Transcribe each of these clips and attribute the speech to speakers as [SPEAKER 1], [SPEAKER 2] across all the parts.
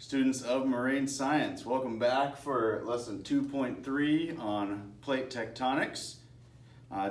[SPEAKER 1] Students of marine science, welcome back for lesson 2.3 on plate tectonics.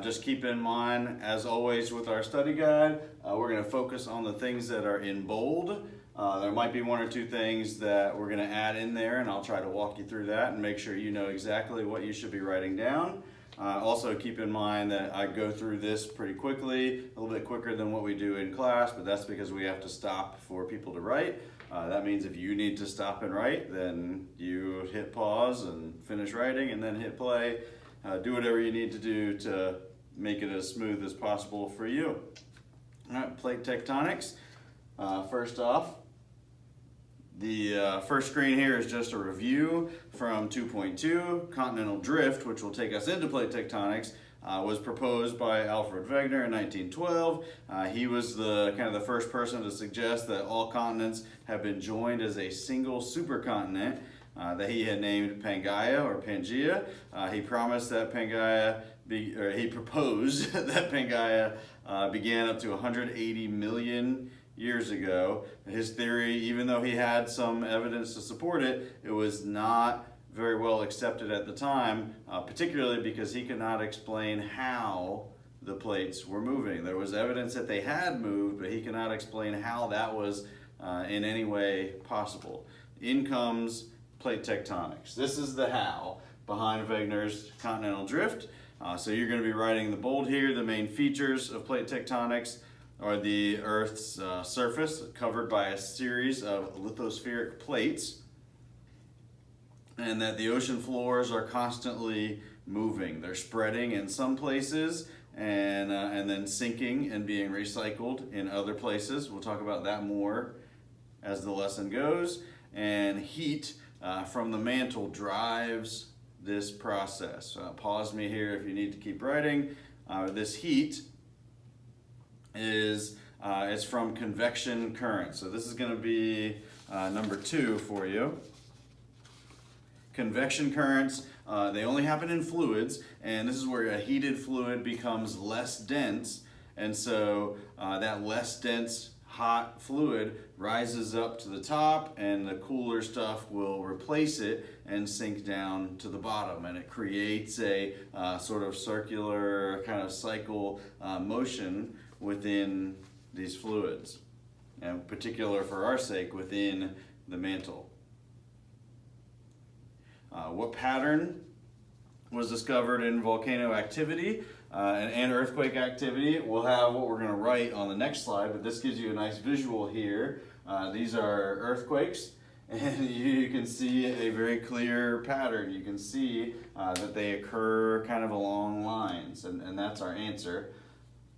[SPEAKER 1] Just keep in mind, as always with our study guide, we're going to focus on the things that are in bold. There might be one or two things that we're going to add in there, and I'll try to walk you through that and make sure you know exactly what you should be writing down. Also keep in mind that I go through this pretty quickly, a little bit quicker than what we do in class, but that's because we have to stop for people to write. That means if you need to stop and write, then you hit pause and finish writing and then hit play. Do whatever you need to do to make it as smooth as possible for you. All right, plate tectonics. First off, the first screen here is just a review from 2.2. Continental drift, which will take us into plate tectonics, was proposed by Alfred Wegener in 1912. He was the first person to suggest that all continents have been joined as a single supercontinent that he had named Pangaea or Pangaea. He promised that he proposed that Pangaea began up to 180 million years ago. His theory, even though he had some evidence to support it, it was not very well accepted at the time, particularly because he could not explain how the plates were moving. There was evidence that they had moved, but he could not explain how that was in any way possible. In comes plate tectonics. This is the how behind Wegener's continental drift. So you're going to be writing the bold here. The main features of plate tectonics are the Earth's surface covered by a series of lithospheric plates, and that the ocean floors are constantly moving. They're spreading in some places and then sinking and being recycled in other places. We'll talk about that more as the lesson goes. And heat from the mantle drives this process. Pause me here if you need to keep writing. This heat is it's from convection currents. So this is going to be number 2 for you. Convection currents, they only happen in fluids, and this is where a heated fluid becomes less dense, and so that less dense hot fluid rises up to the top, and the cooler stuff will replace it and sink down to the bottom, and it creates a sort of circular kind of cycle motion within these fluids, and in particular for our sake within the mantle. What pattern was discovered in volcano activity and earthquake activity? We'll have what we're going to write on the next slide, but this gives you a nice visual here. These are earthquakes, and you can see a very clear pattern. You can see that they occur kind of along lines, and that's our answer.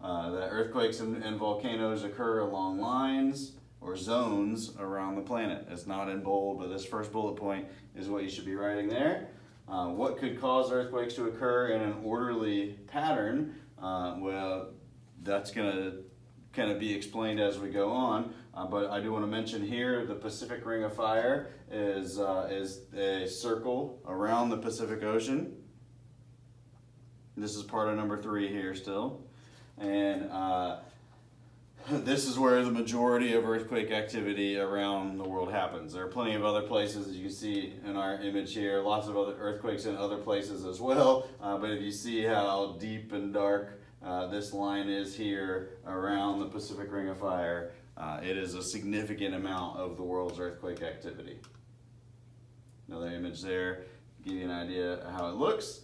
[SPEAKER 1] That earthquakes and volcanoes occur along lines or zones around the planet. It's not in bold, but this first bullet point is what you should be writing there. What could cause earthquakes to occur in an orderly pattern? Well, that's going to kind of be explained as we go on, but I do want to mention here the Pacific Ring of Fire is a circle around the Pacific Ocean. This is part of number 3 here still, and this is where the majority of earthquake activity around the world happens. There are plenty of other places, as you can see in our image here, lots of other earthquakes in other places as well, but if you see how deep and dark this line is here around the Pacific Ring of Fire, it is a significant amount of the world's earthquake activity. Another image there, give you an idea of how it looks.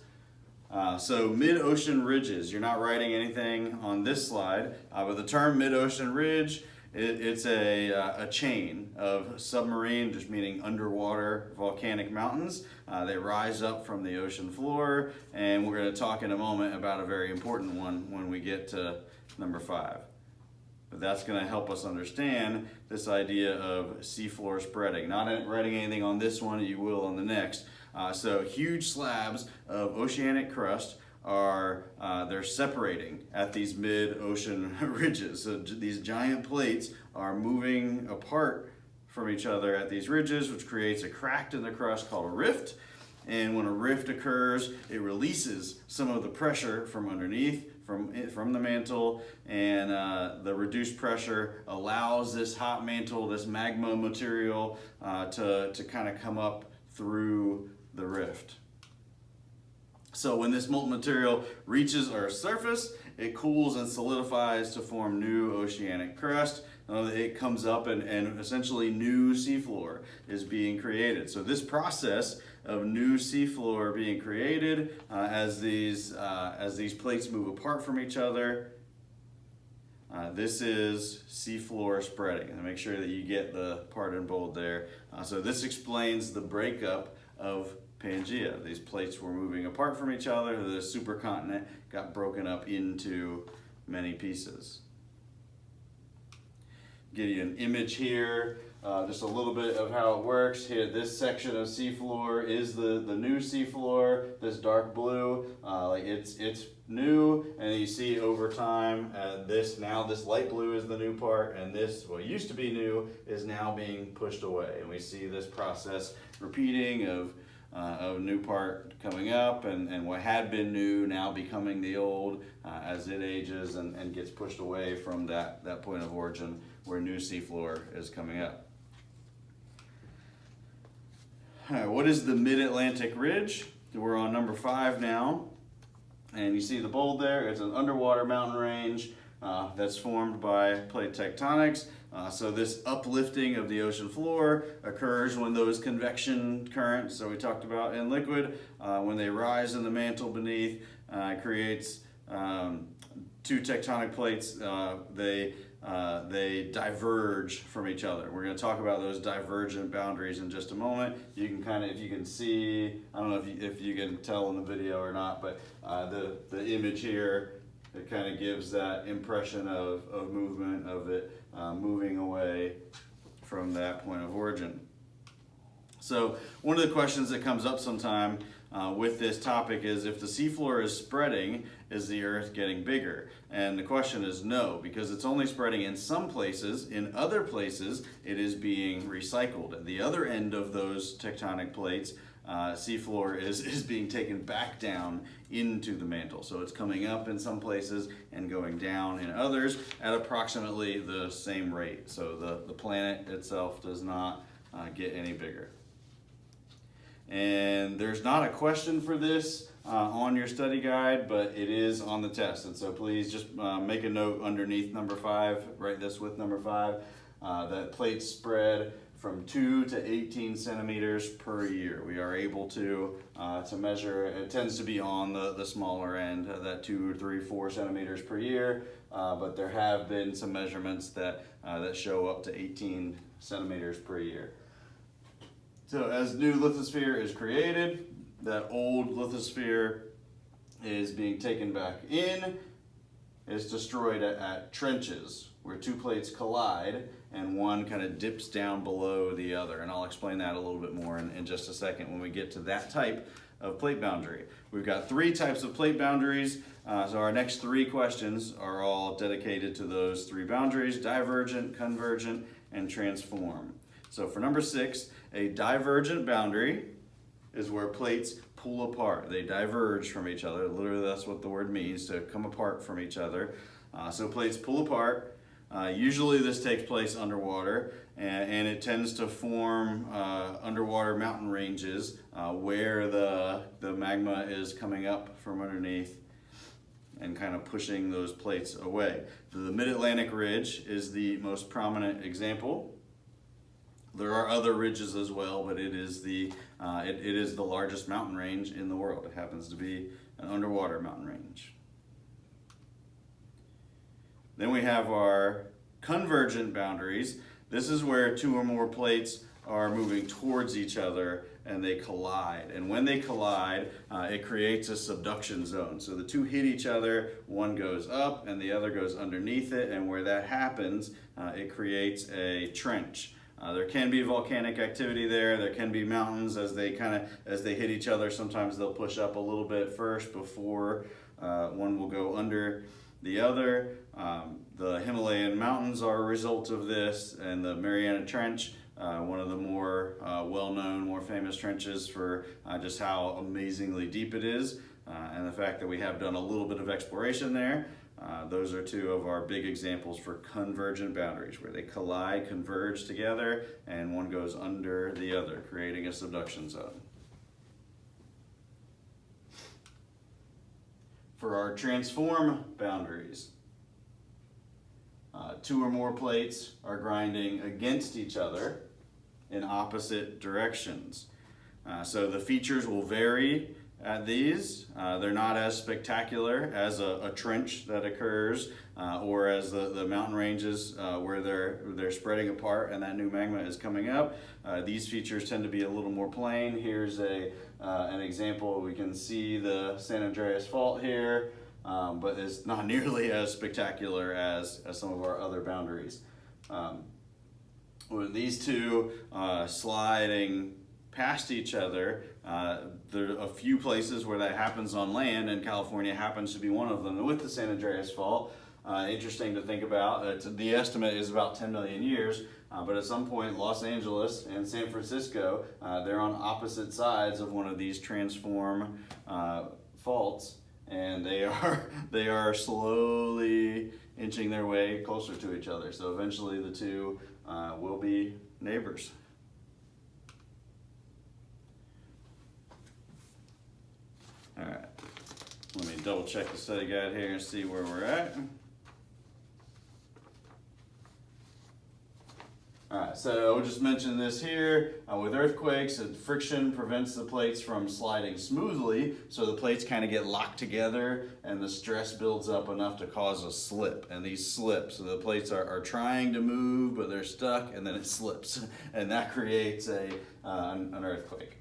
[SPEAKER 1] So mid-ocean ridges, you're not writing anything on this slide, but the term mid-ocean ridge, it's a chain of submarine, just meaning underwater volcanic mountains. They rise up from the ocean floor, and we're going to talk in a moment about a very important one when we get to number 5. But that's going to help us understand this idea of seafloor spreading. Not writing anything on this one, you will on the next. So huge slabs of oceanic crust they're separating at these mid-ocean ridges. So these giant plates are moving apart from each other at these ridges, which creates a crack in the crust called a rift. And when a rift occurs, it releases some of the pressure from underneath, from the mantle, and the reduced pressure allows this hot mantle, this magma material, to kind of come up through the rift. So when this molten material reaches our surface, it cools and solidifies to form new oceanic crust. It comes up and essentially new seafloor is being created. So this process of new seafloor being created as these plates move apart from each other, this is seafloor spreading. And make sure that you get the part in bold there. So this explains the breakup of Pangaea. These plates were moving apart from each other. The supercontinent got broken up into many pieces. Give you an image here, just a little bit of how it works. Here, this section of seafloor is the new seafloor, this dark blue. It's new, and you see over time, this light blue is the new part, and this, what used to be new, is now being pushed away. And we see this process repeating of new part coming up, and what had been new now becoming the old as it ages and gets pushed away from that point of origin where new seafloor is coming up. All right, what is the Mid-Atlantic Ridge? We're on number 5 now, and you see the bold there. It's an underwater mountain range that's formed by plate tectonics. So this uplifting of the ocean floor occurs when those convection currents, so we talked about in liquid, when they rise in the mantle beneath, creates two tectonic plates. They diverge from each other. We're going to talk about those divergent boundaries in just a moment. You can kind of, if you can see, I don't know if you can tell in the video or not, but the image here, it kind of gives that impression of movement, of it moving away from that point of origin. So one of the questions that comes up sometime with this topic is, if the seafloor is spreading, is the Earth getting bigger? And the question is no, because it's only spreading in some places. In other places, it is being recycled. At the other end of those tectonic plates, seafloor is being taken back down into the mantle. So it's coming up in some places and going down in others at approximately the same rate. So the planet itself does not get any bigger. And there's not a question for this on your study guide, but it is on the test. And so please just make a note underneath number 5, write this with number 5, that plates spread from 2 to 18 centimeters per year. We are able to measure. It tends to be on the smaller end, that 2, 3, 4 centimeters per year, but there have been some measurements that show up to 18 centimeters per year. So as new lithosphere is created, that old lithosphere is being taken back in. It's destroyed at trenches where two plates collide and one kind of dips down below the other. And I'll explain that a little bit more in just a second when we get to that type of plate boundary. We've got 3 types of plate boundaries. So our next 3 questions are all dedicated to those 3 boundaries: divergent, convergent, and transform. So for number 6, a divergent boundary is where plates pull apart. They diverge from each other. Literally, that's what the word means, to come apart from each other. So plates pull apart. Usually this takes place underwater, and it tends to form underwater mountain ranges where the magma is coming up from underneath and kind of pushing those plates away. The Mid-Atlantic Ridge is the most prominent example. There are other ridges as well, but it is the largest mountain range in the world. It happens to be an underwater mountain range. Then we have our convergent boundaries. This is where 2 or more plates are moving towards each other and they collide. And when they collide, it creates a subduction zone. So the 2 hit each other, one goes up and the other goes underneath it, and where that happens, it creates a trench. There can be volcanic activity there. There can be mountains as they hit each other. Sometimes they'll push up a little bit first before one will go under the other. The Himalayan mountains are a result of this, and the Mariana Trench, one of the more well-known, more famous trenches for just how amazingly deep it is. and the fact that we have done a little bit of exploration there. Those are two of our big examples for convergent boundaries, where they collide, converge together, and one goes under the other, creating a subduction zone. For our transform boundaries, two or more plates are grinding against each other in opposite directions. So the features will vary at these. They're not as spectacular as a trench that occurs or as the mountain ranges where they're spreading apart and that new magma is coming up. These features tend to be a little more plain. Here's an example. We can see the San Andreas Fault here, but it's not nearly as spectacular as some of our other boundaries. With these two sliding past each other, there are a few places where that happens on land, and California happens to be one of them. With the San Andreas Fault, interesting to think about. The estimate is about 10 million years, but at some point Los Angeles and San Francisco, they're on opposite sides of one of these transform faults, and they are slowly inching their way closer to each other. So eventually the two will be neighbors. All right, let me double check the study guide here and see where we're at. All right, so we'll just mention this here. With earthquakes, friction prevents the plates from sliding smoothly, so the plates kind of get locked together and the stress builds up enough to cause a slip, and these slip. So the plates are trying to move, but they're stuck, and then it slips, and that creates an earthquake.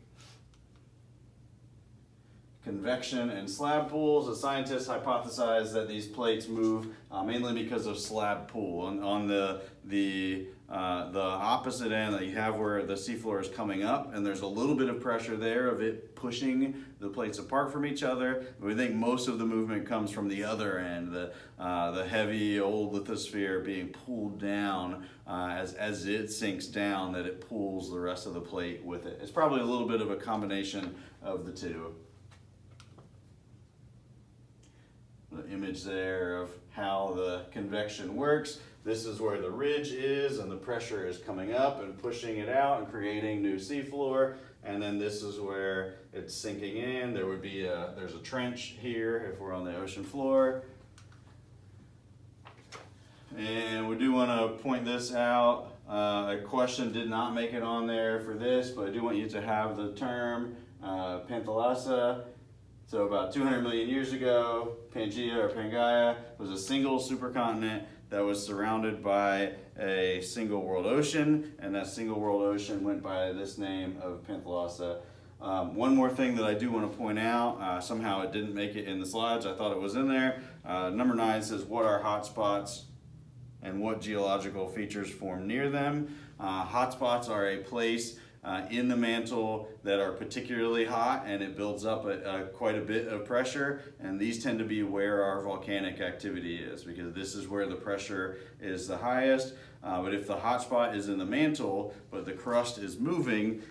[SPEAKER 1] Convection and slab pools. The scientists hypothesize that these plates move mainly because of slab pool. On the opposite end that you have where the seafloor is coming up, and there's a little bit of pressure there of it pushing the plates apart from each other. We think most of the movement comes from the other end, the heavy old lithosphere being pulled down as it sinks down, that it pulls the rest of the plate with it. It's probably a little bit of a combination of the two. The image there of how the convection works. This is where the ridge is, and the pressure is coming up and pushing it out and creating new seafloor. And then this is where it's sinking in. There's a trench here if we're on the ocean floor. And we do want to point this out. A question did not make it on there for this, but I do want you to have the term Panthalassa. So about 200 million years ago, Pangaea or Pangaea was a single supercontinent that was surrounded by a single world ocean, and that single world ocean went by this name of Panthalassa. One more thing that I do want to point out, somehow it didn't make it in the slides, I thought it was in there. Number 9 says, what are hotspots and what geological features form near them? Hotspots are a place in the mantle that are particularly hot, and it builds up quite a bit of pressure, and these tend to be where our volcanic activity is, because this is where the pressure is the highest. But if the hot spot is in the mantle, but the crust is moving,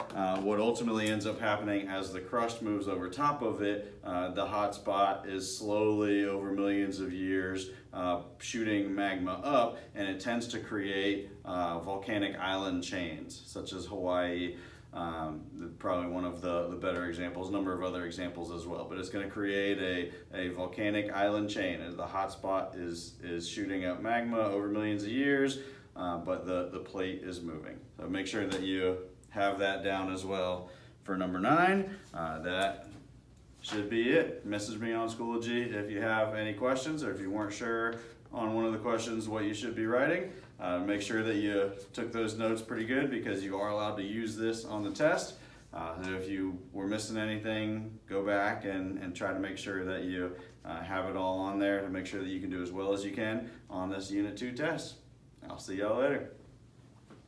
[SPEAKER 1] what ultimately ends up happening as the crust moves over top of it, the hot spot is slowly over millions of years shooting magma up, and it tends to create volcanic island chains, such as Hawaii, probably one of the better examples, a number of other examples as well. But it's going to create a volcanic island chain as the hot spot is shooting up magma over millions of years, but the plate is moving. So make sure that you have that down as well for number 9. That should be it. Message me on Schoology if you have any questions, or if you weren't sure on one of the questions what you should be writing. Make sure that you took those notes pretty good, because you are allowed to use this on the test. And if you were missing anything, go back and try to make sure that you have it all on there to make sure that you can do as well as you can on this Unit 2 test. I'll see y'all later.